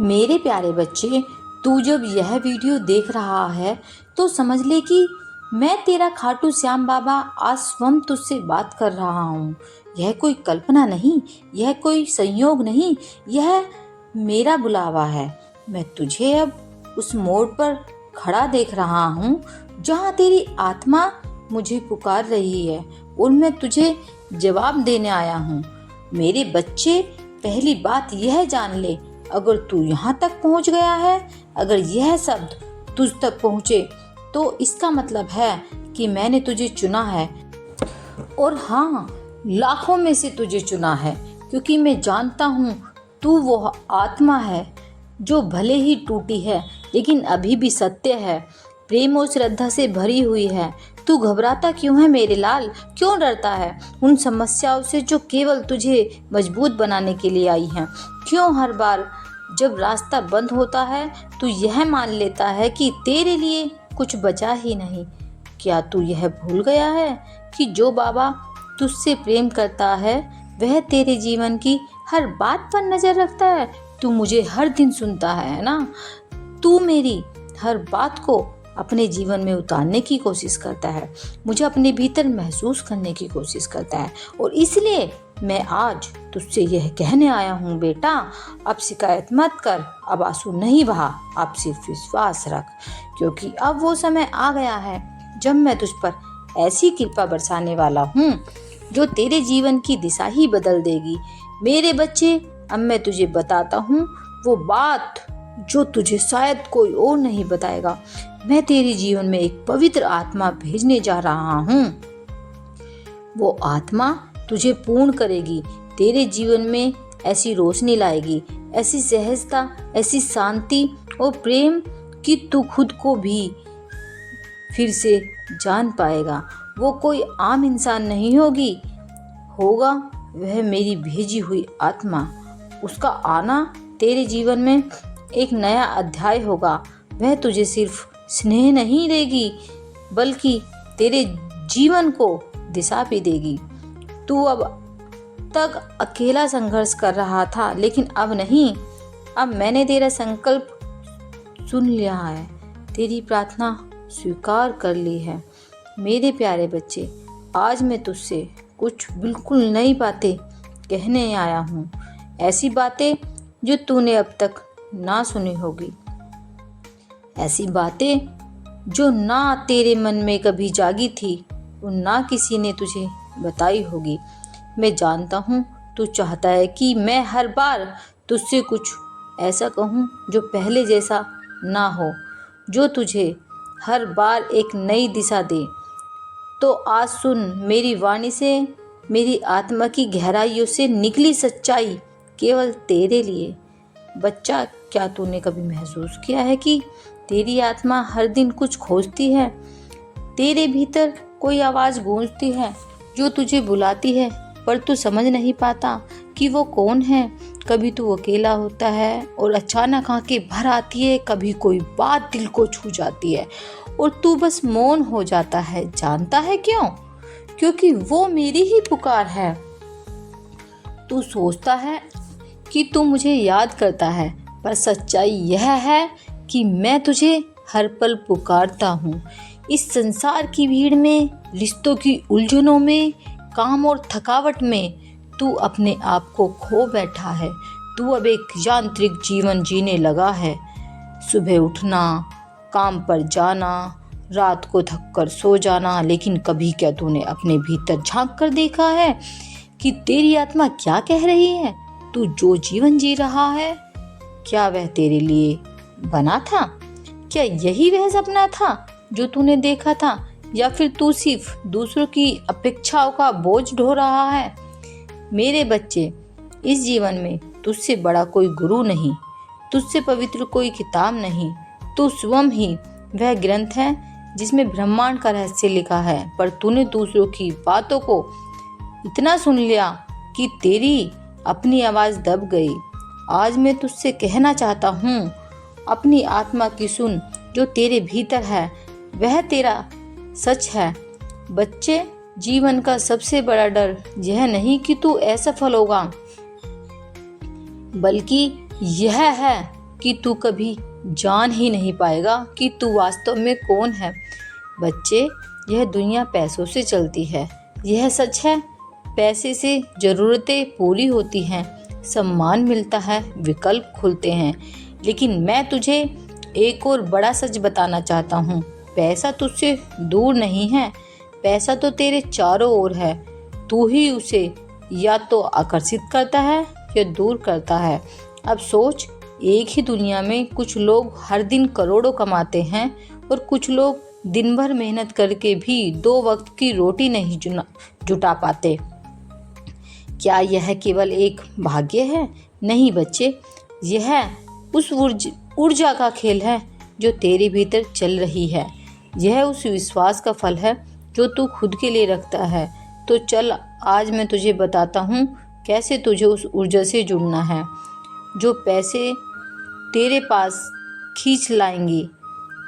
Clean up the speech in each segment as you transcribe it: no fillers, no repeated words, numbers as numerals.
मेरे प्यारे बच्चे, तू जब यह वीडियो देख रहा है तो समझ ले कि मैं तेरा खाटू श्याम बाबा आज स्वयं तुझसे बात कर रहा हूँ। यह कोई कल्पना नहीं, यह कोई संयोग नहीं, यह मेरा बुलावा है। मैं तुझे अब उस मोड़ पर खड़ा देख रहा हूँ जहाँ तेरी आत्मा मुझे पुकार रही है और मैं तुझे जवाब देने आया हूँ। मेरे बच्चे, पहली बात यह जान ले, अगर तू यहाँ तक पहुँच गया है, अगर यह शब्द तुझ तक पहुँचे तो इसका मतलब है कि मैंने तुझे चुना है। और हाँ, लाखों में से तुझे चुना है, क्योंकि मैं जानता हूँ तू वो आत्मा है जो भले ही टूटी है लेकिन अभी भी सत्य है, प्रेम और श्रद्धा से भरी हुई है। तू घबराता क्यों है मेरे लाल? क्यों डरता है उन समस्याओं से जो केवल तुझे मजबूत बनाने के लिए आई हैं? क्यों हर बार जब रास्ता बंद होता है तू यह मान लेता है कि तेरे लिए कुछ बचा ही नहीं? क्या तू यह भूल गया है कि जो बाबा तुझसे प्रेम करता है वह तेरे जीवन की हर बात पर नजर रखता है? तू मुझे हर दिन सुनता है ना? तू मेरी हर बात को अपने जीवन में उतारने की कोशिश करता है, मुझे अपने भीतर महसूस करने की कोशिश करता है। और इसलिए मैं आज तुझसे यह कहने आया हूँ, बेटा, अब शिकायत मत कर, अब आंसू नहीं बहा, अब सिर्फ विश्वास रख, क्योंकि अब वो समय आ गया है जब मैं तुझ पर ऐसी कृपा बरसाने वाला हूँ जो तेरे जीवन की दिशा ही बदल देगी। मेरे बच्चे, अब मैं तुझे बताता हूँ वो बात जो तुझे शायद कोई और नहीं बताएगा। मैं तेरे जीवन में एक पवित्र आत्मा भेजने जा रहा हूँ। वो आत्मा तुझे पूर्ण करेगी, तेरे जीवन में ऐसी रोशनी लाएगी, ऐसी सहजता, ऐसी शांति और प्रेम कि तू खुद को भी फिर से जान पाएगा। वो कोई आम इंसान नहीं होगा वह मेरी भेजी हुई आत्मा। उसका आना तेरे जीवन में एक नया अध्याय होगा। वह तुझे सिर्फ स्नेह नहीं देगी बल्कि तेरे जीवन को दिशा भी देगी। तू अब तक अकेला संघर्ष कर रहा था, लेकिन अब नहीं। अब मैंने तेरा संकल्प सुन लिया है, तेरी प्रार्थना स्वीकार कर ली है। मेरे प्यारे बच्चे, आज मैं तुझसे कुछ बिल्कुल नई बातें कहने आया हूँ, ऐसी बातें जो तूने अब तक ना सुनी होगी, ऐसी बातें जो ना तेरे मन में कभी जागी थी और ना किसी ने तुझे बताई होगी। मैं जानता हूँ तू चाहता है कि मैं हर बार तुझसे कुछ ऐसा कहूँ जो पहले जैसा ना हो, जो तुझे हर बार एक नई दिशा दे। तो आज सुन मेरी वाणी से, मेरी आत्मा की गहराइयों से निकली सच्चाई केवल तेरे लिए। बच्चा, क्या तूने कभी महसूस किया है कि तेरी आत्मा हर दिन कुछ खोजती है? तेरे भीतर कोई आवाज़ गूंजती है जो तुझे बुलाती है, पर तू समझ नहीं पाता कि वो कौन है। कभी तू अकेला होता है और अचानक आंखें भर आती है, कभी कोई बात दिल को छू जाती है और तू बस मौन हो जाता है। जानता है क्यों? क्योंकि वो मेरी ही पुकार है। तू सोचता है कि तू मुझे याद करता है, पर सच्चाई यह है कि मैं तुझे हर पल पुकारता हूँ। इस संसार की भीड़ में, रिश्तों की उलझनों में, काम और थकावट में तू अपने आप को खो बैठा है। तू अब एक यांत्रिक जीवन जीने लगा है। सुबह उठना, काम पर जाना, रात को थक कर सो जाना, लेकिन कभी क्या तूने अपने भीतर झांक कर देखा है कि तेरी आत्मा क्या कह रही है? तू जो जीवन जी रहा है, क्या वह तेरे लिए बना था? क्या यही वह सपना था जो तूने देखा था, या फिर तू सिर्फ दूसरों की अपेक्षाओं का बोझ ढो रहा है? मेरे बच्चे, इस जीवन में तुझसे बड़ा कोई गुरु नहीं, तुझसे पवित्र कोई किताब नहीं। तू स्वयं ही वह ग्रंथ है जिसमें ब्रह्मांड का रहस्य लिखा है, पर तूने दूसरों की बातों को इतना सुन लिया कि तेरी अपनी आवाज़ दब गई। आज मैं तुझसे कहना चाहता हूँ, अपनी आत्मा की सुन, जो तेरे भीतर है वह तेरा सच है। बच्चे, जीवन का सबसे बड़ा डर यह नहीं कि तू असफल होगा, बल्कि यह है कि तू कभी जान ही नहीं पाएगा कि तू वास्तव में कौन है। बच्चे, यह दुनिया पैसों से चलती है, यह सच है। पैसे से ज़रूरतें पूरी होती हैं, सम्मान मिलता है, विकल्प खुलते हैं। लेकिन मैं तुझे एक और बड़ा सच बताना चाहता हूँ। पैसा तुझसे दूर नहीं है, पैसा तो तेरे चारों ओर है। तू ही उसे या तो आकर्षित करता है या दूर करता है। अब सोच, एक ही दुनिया में कुछ लोग हर दिन करोड़ों कमाते हैं और कुछ लोग दिन भर मेहनत करके भी 2 वक्त की रोटी नहीं जुटा पाते। क्या यह केवल एक भाग्य है? नहीं बच्चे, यह उस ऊर्जा का खेल है जो तेरे भीतर चल रही है। यह उस विश्वास का फल है जो तू खुद के लिए रखता है। तो चल, आज मैं तुझे बताता हूँ कैसे तुझे उस ऊर्जा से जुड़ना है जो पैसे तेरे पास खींच लाएंगी।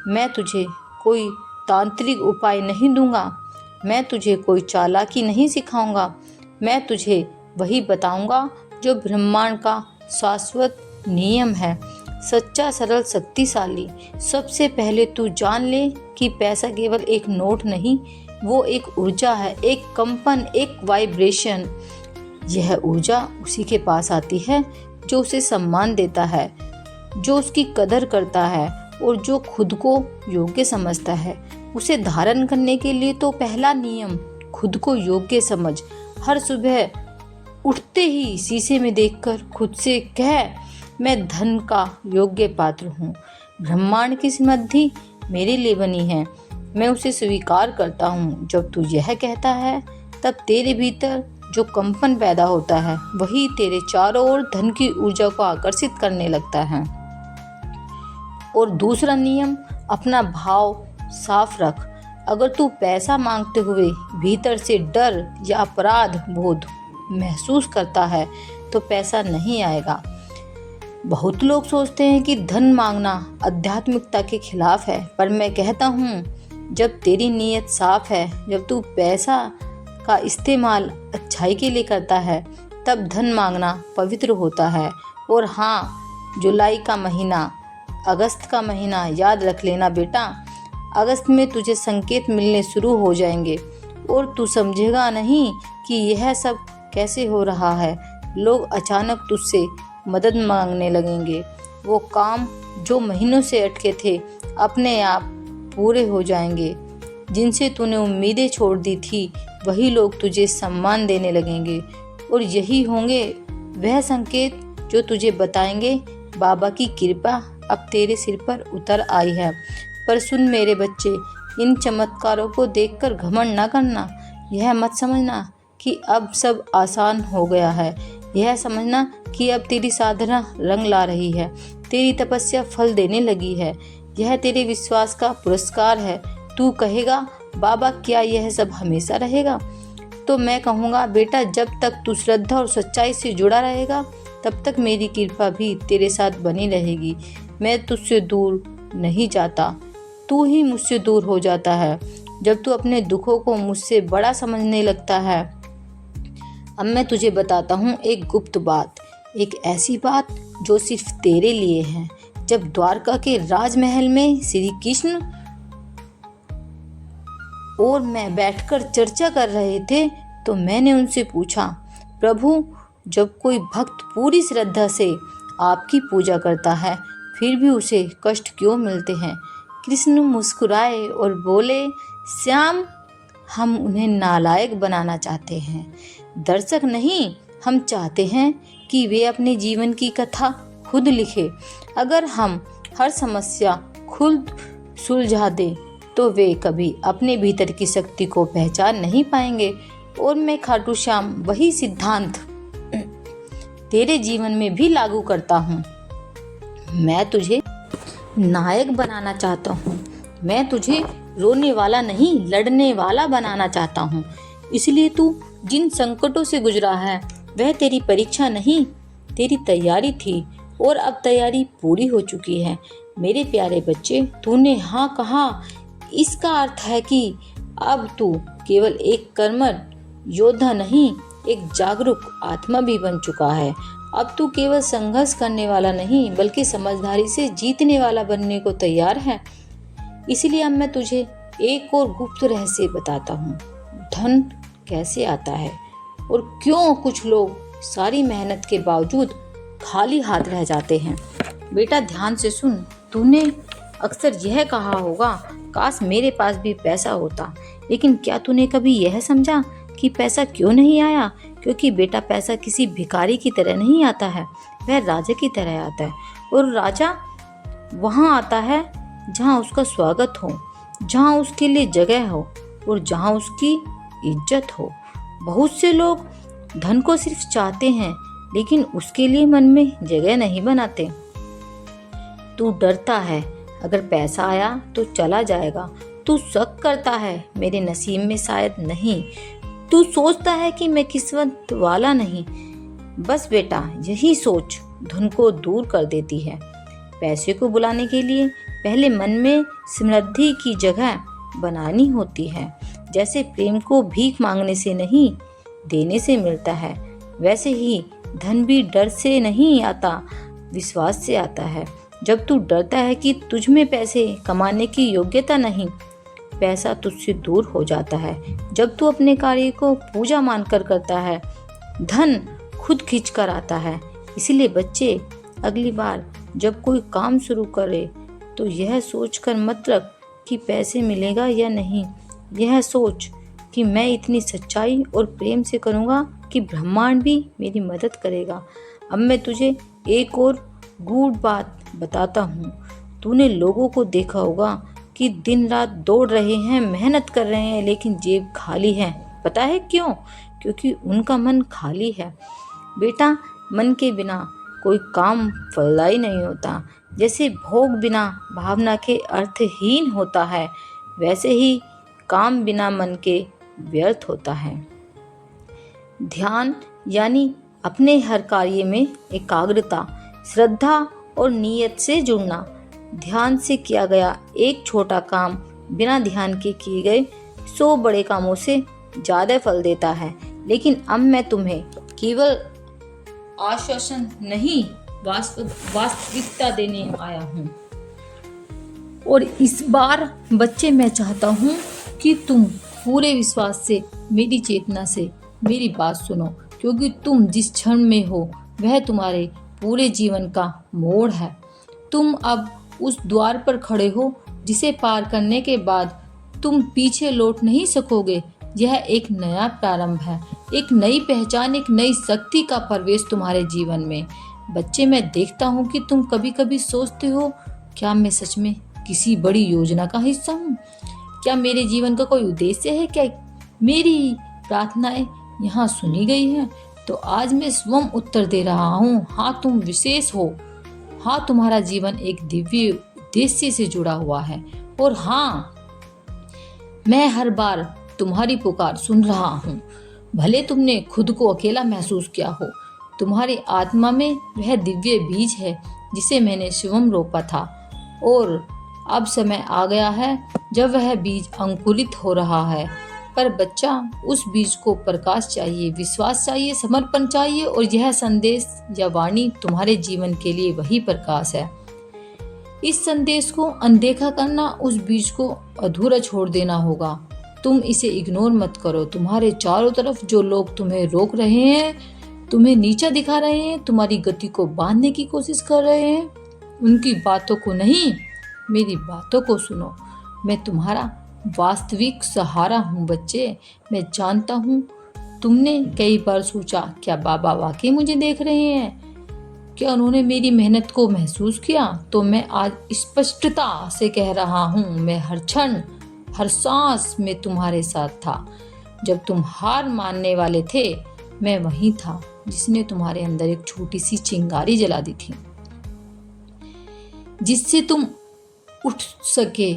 मैं तुझे कोई तांत्रिक उपाय नहीं दूंगा, मैं तुझे कोई चालाकी नहीं सिखाऊंगा। मैं तुझे वही बताऊंगा जो ब्रह्मांड का शाश्वत नियम है, सच्चा, सरल, शक्तिशाली। सबसे पहले तू जान ले कि पैसा केवल एक नोट नहीं, वो एक ऊर्जा है, एक कंपन, एक वाइब्रेशन। यह ऊर्जा उसी के पास आती है जो उसे सम्मान देता है, जो उसकी कदर करता है और जो खुद को योग्य समझता है। उसे धारण करने के लिए तो पहला नियम, खुद को योग्य समझ। हर सुबह उठते ही शीशे में देखकर खुद से कह, मैं धन का योग्य पात्र हूँ। ब्रह्मांड की समृद्धि मेरे लिए बनी है, मैं उसे स्वीकार करता हूँ। जब तू यह कहता है तब तेरे भीतर जो कंपन पैदा होता है वही तेरे चारों ओर धन की ऊर्जा को आकर्षित करने लगता है। और दूसरा नियम, अपना भाव साफ रख। अगर तू पैसा मांगते हुए भीतर से डर या अपराध बोध महसूस करता है तो पैसा नहीं आएगा। बहुत लोग सोचते हैं कि धन मांगना आध्यात्मिकता के खिलाफ है, पर मैं कहता हूँ, जब तेरी नीयत साफ है, जब तू पैसा का इस्तेमाल अच्छाई के लिए करता है, तब धन मांगना पवित्र होता है। और हाँ, जुलाई का महीना, अगस्त का महीना याद रख लेना बेटा। अगस्त में तुझे संकेत मिलने शुरू हो जाएंगे और तू समझेगा नहीं कि यह सब कैसे हो रहा है। लोग अचानक तुझसे मदद मांगने लगेंगे। वो काम जो महीनों से अटके थे अपने आप पूरे हो जाएंगे। जिनसे तूने उम्मीदें छोड़ दी थी वही लोग तुझे सम्मान देने लगेंगे। और यही होंगे वह संकेत जो तुझे बताएंगे बाबा की कृपा अब तेरे सिर पर उतर आई है। पर सुन मेरे बच्चे, इन चमत्कारों को देखकर घमंड न करना। यह मत समझना कि अब सब आसान हो गया है। यह समझना कि अब तेरी साधना रंग ला रही है, तेरी तपस्या फल देने लगी है। यह तेरे विश्वास का पुरस्कार है। तू कहेगा, बाबा क्या यह सब हमेशा रहेगा? तो मैं कहूँगा, बेटा, जब तक तू श्रद्धा और सच्चाई से जुड़ा रहेगा तब तक मेरी कृपा भी तेरे साथ बनी रहेगी। मैं तुझसे दूर नहीं जाता, तू ही मुझसे दूर हो जाता है जब तू अपने दुखों को मुझसे बड़ा समझने लगता है। अब मैं तुझे बताता हूँ एक गुप्त बात, एक ऐसी बात जो सिर्फ तेरे लिए है। जब द्वारका के राजमहल में श्री कृष्ण और मैं बैठकर चर्चा कर रहे थे तो मैंने उनसे पूछा, प्रभु, जब कोई भक्त पूरी श्रद्धा से आपकी पूजा करता है फिर भी उसे कष्ट क्यों मिलते हैं? कृष्ण मुस्कुराए और बोले, श्याम, हम उन्हें नालायक बनाना चाहते हैं, दर्शक नहीं। हम चाहते हैं कि वे अपने जीवन की कथा खुद लिखे। अगर हम हर समस्या खुद सुलझा दें तो वे कभी अपने भीतर की शक्ति को पहचान नहीं पाएंगे। और मैं खाटू श्याम वही सिद्धांत तेरे जीवन में भी लागू करता हूँ। मैं तुझे नायक बनाना चाहता हूँ। मैं तुझे रोने वाला नहीं, लड़ने वाला बनाना चाहता हूँ। इसलिए तू जिन संकटों से गुजरा है वह तेरी परीक्षा नहीं, तेरी तैयारी थी। और अब तैयारी पूरी हो चुकी है। मेरे प्यारे बच्चे, तूने हाँ कहा, इसका अर्थ है कि अब तू केवल एक कर्मठ योद्धा नहीं, एक जागरूक आत्मा भी बन चुका है। अब तू केवल संघर्ष करने वाला नहीं बल्कि समझदारी से जीतने वाला बनने को तैयार है। इसलिए अब मैं तुझे एक और गुप्त रहस्य बताता हूँ। धन कैसे आता है और क्यों कुछ लोग सारी मेहनत के बावजूद खाली हाथ रह जाते हैं। बेटा ध्यान से सुन। तूने अक्सर यह कहा होगा, काश मेरे पास भी पैसा होता। लेकिन क्या तूने कभी यह समझा कि पैसा क्यों नहीं आया? क्योंकि बेटा पैसा किसी भिखारी की तरह नहीं आता है, वह राजा की तरह आता है। और राजा वहाँ आता है जहाँ उसका स्वागत हो, जहाँ उसके लिए जगह हो और जहाँ उसकी इज्जत हो। बहुत से लोग धन को सिर्फ चाहते हैं लेकिन उसके लिए मन में जगह नहीं बनाते। तू डरता है अगर पैसा आया तो चला जाएगा। तू शक करता है मेरे नसीब में शायद नहीं। तू सोचता है कि मैं किस्मत वाला नहीं। बस बेटा यही सोच धन को दूर कर देती है। पैसे को बुलाने के लिए पहले मन में समृद्धि की जगह बनानी होती है। जैसे प्रेम को भीख मांगने से नहीं देने से मिलता है, वैसे ही धन भी डर से नहीं आता, विश्वास से आता है। जब तू डरता है कि तुझ में पैसे कमाने की योग्यता नहीं, पैसा तुझसे दूर हो जाता है। जब तू अपने कार्य को पूजा मानकर करता है, धन खुद खींच कर आता है। इसलिए बच्चे अगली बार जब कोई काम शुरू करे तो यह सोचकर मत रख कि पैसे मिलेगा या नहीं। यह सोच कि मैं इतनी सच्चाई और प्रेम से करूँगा कि ब्रह्मांड भी मेरी मदद करेगा। अब मैं तुझे एक और गूढ़ बात बताता हूँ। तूने लोगों को देखा होगा कि दिन रात दौड़ रहे हैं, मेहनत कर रहे हैं, लेकिन जेब खाली है। पता है क्यों? क्योंकि उनका मन खाली है। बेटा मन के बिना कोई काम फलदायी नहीं होता। जैसे भोग बिना भावना के अर्थहीन होता है, वैसे ही काम बिना मन के व्यर्थ होता है। ध्यान यानी अपने हर कार्य में एकाग्रता, श्रद्धा और नियत से जुड़ना। ध्यान से किया गया एक छोटा काम बिना ध्यान के किए गए 100 बड़े कामों से ज़्यादा फल देता है। लेकिन अब मैं तुम्हें केवल आश्वासन नहीं, वास्तविकता देने आया हूँ। और इस बार बच्चे मैं चाहता हूँ कि तुम पूरे विश्वास से मेरी चेतना से मेरी बात सुनो, क्योंकि तुम जिस क्षण में हो वह तुम्हारे पूरे जीवन का मोड़ है। तुम अब उस द्वार पर खड़े हो जिसे पार करने के बाद तुम पीछे लौट नहीं सकोगे। यह एक नया प्रारंभ है, एक नई पहचान, एक नई शक्ति का प्रवेश तुम्हारे जीवन में। बच्चे मैं देखता हूँ कि तुम कभी कभी सोचते हो, क्या मैं सच में किसी बड़ी योजना का हिस्सा हूँ? क्या मेरे जीवन का कोई उद्देश्य है? क्या मेरी प्रार्थनाएं यहाँ सुनी गई हैं? तो आज मैं स्वयं उत्तर दे रहा हूँ, हाँ तुम विशेष हो। हाँ तुम्हारा जीवन एक दिव्य उद्देश्य से जुड़ा हुआ है। और हाँ मैं हर बार तुम्हारी पुकार सुन रहा हूँ। भले तुमने खुद को अकेला महसूस किया हो, तुम्हारी आत्मा में वह दिव्य बीज है जिसे मैंने स्वयं रोपा था। और अब समय आ गया है जब वह बीज अंकुरित हो रहा है। पर बच्चा, उस बीज को प्रकाश चाहिए, विश्वास चाहिए, समर्पण चाहिए। और यह संदेश या वाणी तुम्हारे जीवन के लिए वही प्रकाश है। इस संदेश को अनदेखा करना, उस बीज को अधूरा छोड़ देना होगा। तुम इसे इग्नोर मत करो। तुम्हारे चारों तरफ जो लोग तुम्हें रोक रहे हैं, तुम्हें नीचा दिखा रहे हैं, तुम्हारी गति को बांधने की कोशिश कर रहे हैं, उनकी बातों को नहीं, मेरी बातों को सुनो। मैं तुम्हारा वास्तविक सहारा हूँ बच्चे। मैं जानता हूँ तुमने कई बार सोचा, क्या बाबा वाकई मुझे देख रहे हैं? क्या उन्होंने मेरी मेहनत को महसूस किया? तो मैं आज स्पष्टता से कह रहा हूँ, मैं हर क्षण, हर सांस में तुम्हारे साथ था। जब तुम हार मानने वाले थे, मैं वहीं था जिसने तुम्हारे अंदर एक छोटी सी चिंगारी जला दी थी, जिससे तुम उठ सके।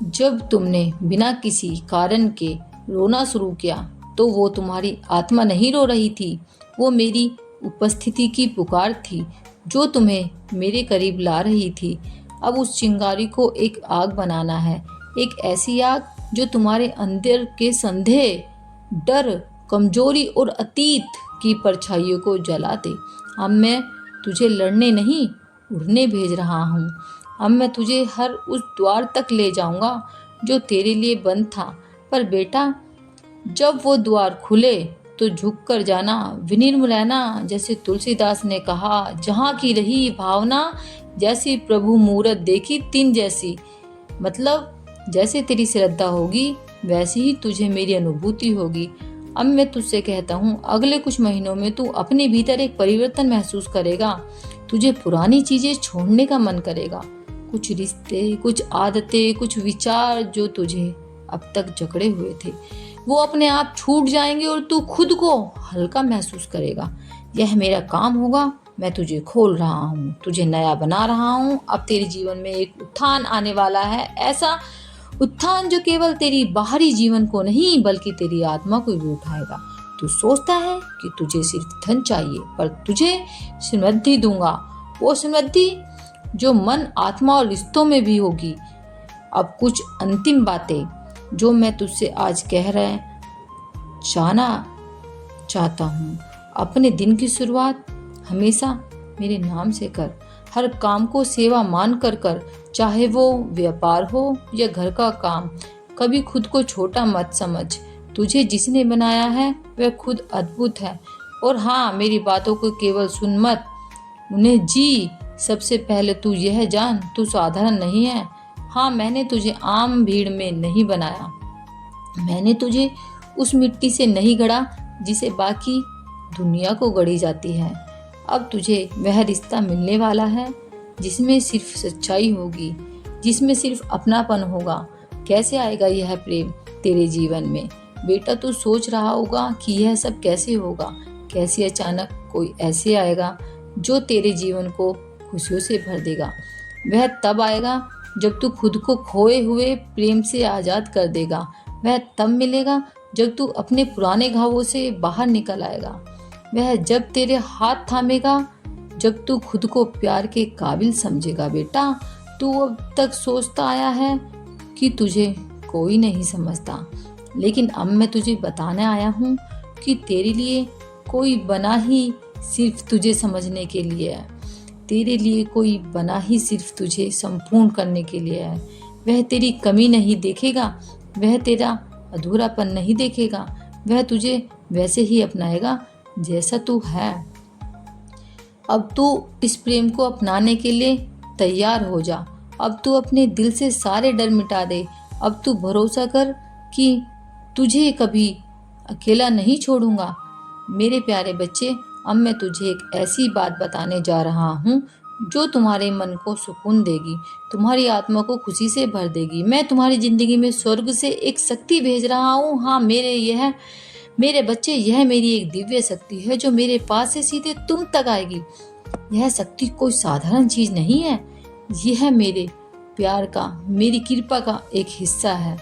जब तुमने बिना किसी कारण के रोना शुरू किया तो वो तुम्हारी आत्मा नहीं रो रही थी, वो मेरी उपस्थिति की पुकार थी जो तुम्हें मेरे करीब ला रही थी। अब उस चिंगारी को एक आग बनाना है, एक ऐसी आग जो तुम्हारे अंदर के संदेह, डर, कमजोरी और अतीत की परछाइयों को जला दे। अब मैं तुझे लड़ने नहीं, उड़ने भेज रहा हूँ। अब मैं तुझे हर उस द्वार तक ले जाऊँगा जो तेरे लिए बंद था। पर बेटा, जब वो द्वार खुले तो झुक कर जाना, विनम्र रहना, जैसे तुलसीदास ने कहा, जहाँ की रही भावना, जैसी प्रभु मूरत देखी तिन जैसी। मतलब जैसे तेरी श्रद्धा होगी वैसी ही तुझे मेरी अनुभूति होगी। अब मैं तुझसे कहता हूँ, अगले कुछ महीनों में तू अपने भीतर एक परिवर्तन महसूस करेगा। तुझे पुरानी चीजें छोड़ने का मन करेगा। कुछ रिश्ते, कुछ आदतें, कुछ विचार जो तुझे अब तक जकड़े हुए थे, वो अपने आप छूट जाएंगे और तू खुद को हल्का महसूस करेगा। यह मेरा काम होगा। मैं तुझे खोल रहा हूँ, तुझे नया बना रहा हूँ। अब तेरे जीवन में एक उत्थान आने वाला है, ऐसा उत्थान जो केवल तेरी बाहरी जीवन को नहीं बल्कि तेरी आत्मा को भी उठाएगा। तू सोचता है कि तुझे सिर्फ धन चाहिए, पर तुझे समृद्धि दूंगा, वो समृद्धि जो मन, आत्मा और रिश्तों में भी होगी। अब कुछ अंतिम बातें जो मैं तुझसे आज कह रहे जाना चाहता हूँ। अपने दिन की शुरुआत हमेशा मेरे नाम से कर। हर काम को सेवा मान कर कर, चाहे वो व्यापार हो या घर का काम। कभी खुद को छोटा मत समझ। तुझे जिसने बनाया है वह खुद अद्भुत है। और हाँ, मेरी बातों को केवल सुन मत, उन्हें जी। सबसे पहले तू यह जान, तू साधारण नहीं है। हाँ, मैंने तुझे आम भीड़ में नहीं बनाया। मैंने तुझे उस मिट्टी से नहीं गढ़ा जिसे बाकी दुनिया को गढ़ी जाती है। अब तुझे वह रिश्ता मिलने वाला है जिसमें सिर्फ सच्चाई होगी, जिसमें सिर्फ अपनापन होगा। कैसे आएगा यह प्रेम तेरे जीवन में? बेटा, तू सोच रहा होगा कि यह सब कैसे होगा। कैसे अचानक कोई ऐसे आएगा जो तेरे जीवन को खुशियों से भर देगा। वह तब आएगा जब तू खुद को खोए हुए प्रेम से आज़ाद कर देगा। वह तब मिलेगा जब तू अपने पुराने घावों से बाहर निकल आएगा। वह जब तेरे हाथ थामेगा, जब तू खुद को प्यार के काबिल समझेगा। बेटा, तू अब तक सोचता आया है कि तुझे कोई नहीं समझता, लेकिन अब मैं तुझे बताने आया हूँ कि तेरे लिए कोई बना ही सिर्फ तुझे समझने के लिए है। तेरे लिए कोई बना ही सिर्फ तुझे संपूर्ण करने के लिए है। वह तेरी कमी नहीं देखेगा, वह तेरा अधूरापन नहीं देखेगा। वह तुझे वैसे ही अपनाएगा जैसा तू है। अब तू इस प्रेम को अपनाने के लिए तैयार हो जा। अब तू अपने दिल से सारे डर मिटा दे। अब तू भरोसा कर कि तुझे कभी अकेला नहीं छोड़ूंगा। मेरे प्यारे बच्चे, अब मैं तुझे एक ऐसी बात बताने जा रहा हूँ जो तुम्हारे मन को सुकून देगी, तुम्हारी आत्मा को खुशी से भर देगी। मैं तुम्हारी जिंदगी में स्वर्ग से एक शक्ति भेज रहा हूँ। हाँ, मेरे बच्चे, यह मेरी एक दिव्य शक्ति है जो मेरे पास से सीधे तुम तक आएगी। यह शक्ति कोई साधारण चीज नहीं है। यह मेरे प्यार का, मेरी कृपा का एक हिस्सा है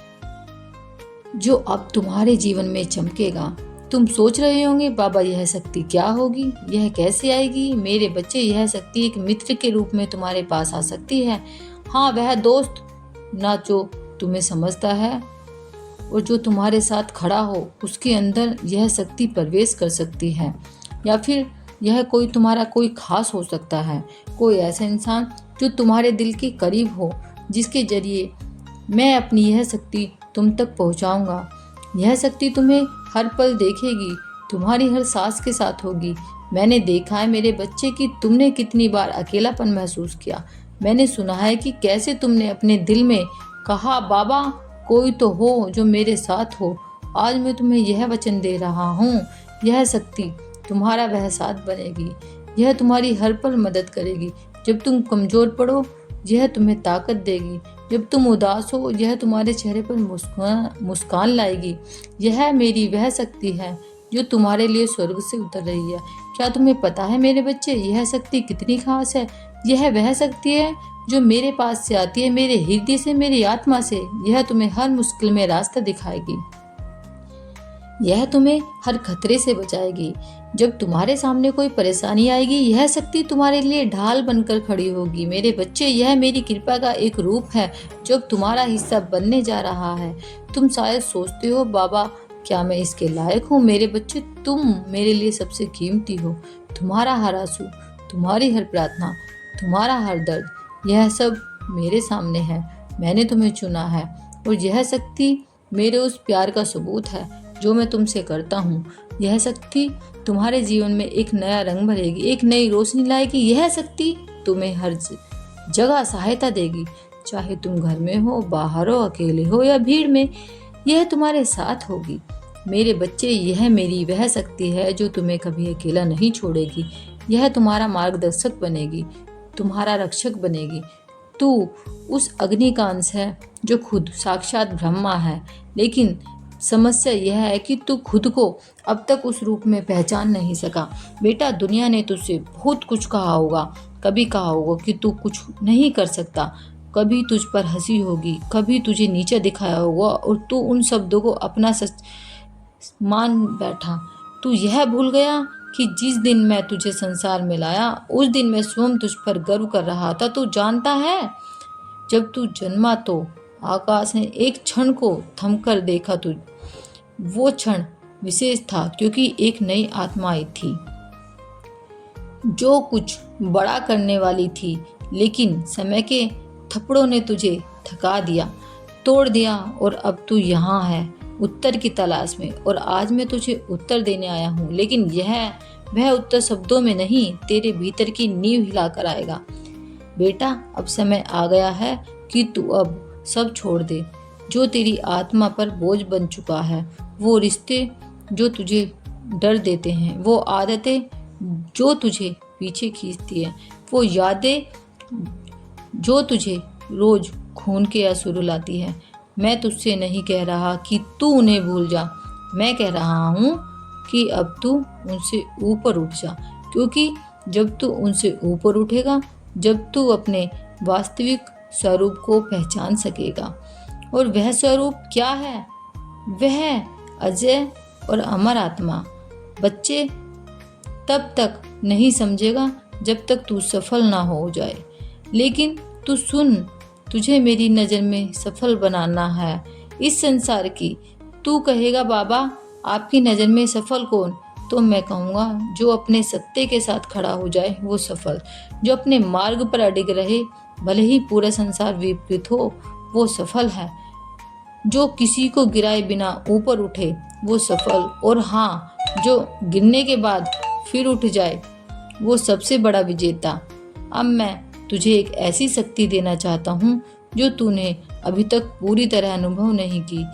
जो अब तुम्हारे जीवन में चमकेगा। तुम सोच रहे होंगे, बाबा यह शक्ति क्या होगी, यह कैसे आएगी? मेरे बच्चे, यह शक्ति एक मित्र के रूप में तुम्हारे पास आ सकती है। हाँ, वह दोस्त ना जो तुम्हें समझता है और जो तुम्हारे साथ खड़ा हो, उसके अंदर यह शक्ति प्रवेश कर सकती है। या फिर यह तुम्हारा कोई खास हो सकता है, कोई ऐसा इंसान जो तुम्हारे दिल के करीब हो, जिसके जरिए मैं अपनी यह शक्ति तुम तक पहुंचाऊंगा। यह शक्ति तुम्हें हर पल देखेगी, तुम्हारी हर सांस के साथ होगी। मैंने देखा है मेरे बच्चे कि तुमने कितनी बार अकेलापन महसूस किया। मैंने सुना है कि कैसे तुमने अपने दिल में कहा, बाबा कोई तो हो जो मेरे साथ हो। आज मैं तुम्हें यह वचन दे रहा हूँ, यह शक्ति तुम्हारा वह साथ बनेगी। यह तुम्हारी हर पल मदद करेगी। जब तुम कमजोर पड़ो, यह तुम्हें ताकत देगी। जब तुम उदास हो, यह तुम्हारे चेहरे पर मुस्कान लाएगी। यह मेरी वह शक्ति है जो तुम्हारे लिए स्वर्ग से उतर रही है। क्या तुम्हें पता है मेरे बच्चे, यह शक्ति कितनी खास है? यह वह शक्ति है जो मेरे पास से आती है, मेरे हृदय से, मेरी आत्मा से। यह तुम्हें हर मुश्किल में रास्ता दिखाएगी। यह तुम्हें हर खतरे से बचाएगी। जब तुम्हारे सामने कोई परेशानी आएगी, यह शक्ति तुम्हारे लिए ढाल बनकर खड़ी होगी। मेरे बच्चे, यह मेरी कृपा का एक रूप है जो तुम्हारा हिस्सा बनने जा रहा है। तुम शायद सोचते हो, बाबा क्या मैं इसके लायक हूँ? मेरे बच्चे, तुम मेरे लिए सबसे कीमती हो। तुम्हारा हर आंसू, तुम्हारी हर प्रार्थना, तुम्हारा हर दर्द, यह सब मेरे सामने है। मैंने तुम्हें चुना है और यह शक्ति मेरे उस प्यार का सबूत है जो मैं तुमसे करता हूँ। यह शक्ति तुम्हारे जीवन में एक नया रंग भरेगी, एक नई रोशनी लाएगी। यह शक्ति तुम्हें हर जगह सहायता देगी, चाहे तुम घर में हो, बाहर हो, अकेले हो या भीड़ में, यह तुम्हारे साथ होगी। मेरे बच्चे, यह मेरी वह शक्ति है जो तुम्हें कभी अकेला नहीं छोड़ेगी। यह तुम्हारा मार्गदर्शक बनेगी, तुम्हारा रक्षक बनेगी। तू उस अग्नि का अंश है जो खुद साक्षात ब्रह्मा है, लेकिन समस्या यह है कि तू खुद को अब तक उस रूप में पहचान नहीं सका। बेटा, दुनिया ने तुझसे बहुत कुछ कहा होगा। कभी कहा होगा कि तू कुछ नहीं कर सकता, कभी तुझ पर हंसी होगी, कभी तुझे नीचे दिखाया होगा और तू उन शब्दों को अपना सच मान बैठा। तू यह भूल गया कि जिस दिन मैं तुझे संसार में लाया उस दिन मैं स्वयं तुझ पर गर्व कर रहा था। तू जानता है, जब तू जन्मा तो आकाश ने एक क्षण को थमकर देखा। तुझ वो क्षण विशेष था क्योंकि एक नई आत्मा आई थी जो कुछ बड़ा करने वाली थी, लेकिन समय के थप्पड़ों ने तुझे थका दिया, तोड़ दिया और अब तू यहाँ है उत्तर की तलाश में। और आज मैं तुझे उत्तर देने आया हूँ, लेकिन वह उत्तर शब्दों में नहीं, तेरे भीतर की नींव हिलाकर आएगा। बेटा, अब समय आ गया है कि तू अब सब छोड़ दे जो तेरी आत्मा पर बोझ बन चुका है। वो रिश्ते जो तुझे डर देते हैं, वो आदतें जो तुझे पीछे खींचती है, वो यादें जो तुझे रोज खून के आंसू रुलाती है। मैं तुझसे नहीं कह रहा कि तू उन्हें भूल जा, मैं कह रहा हूँ कि अब तू उनसे ऊपर उठ जा, क्योंकि जब तू उनसे ऊपर उठेगा, जब तू अपने वास्तविक स्वरूप को पहचान सकेगा। और वह स्वरूप क्या है? वह अजय और अमर आत्मा। बच्चे, तब तक नहीं समझेगा जब तक तू सफल ना हो जाए, लेकिन तू सुन, तुझे मेरी नज़र में सफल बनाना है इस संसार की। तू कहेगा, बाबा आपकी नज़र में सफल कौन? तो मैं कहूँगा, जो अपने सत्य के साथ खड़ा हो जाए वो सफल, जो अपने मार्ग पर अडिग रहे भले ही पूरा संसार विपरीत हो वो सफल है, जो किसी को गिराए बिना ऊपर उठे वो सफल, और हाँ, जो गिरने के बाद फिर उठ जाए वो सबसे बड़ा विजेता। अब मैं तुझे एक ऐसी शक्ति देना चाहता हूँ जो तूने अभी तक पूरी तरह अनुभव नहीं की,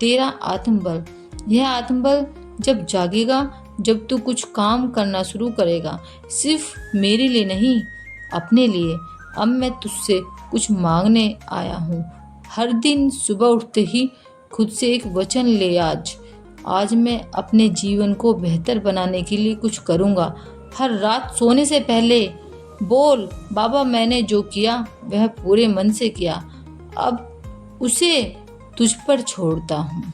तेरा आत्मबल। यह आत्मबल जब जागेगा, जब तू कुछ काम करना शुरू करेगा, सिर्फ मेरे लिए नहीं, अपने लिए। अब मैं तुझसे कुछ मांगने आया हूँ। हर दिन सुबह उठते ही खुद से एक वचन ले, आज मैं अपने जीवन को बेहतर बनाने के लिए कुछ करूँगा। हर रात सोने से पहले बोल, बाबा मैंने जो किया वह पूरे मन से किया, अब उसे तुझ पर छोड़ता हूँ।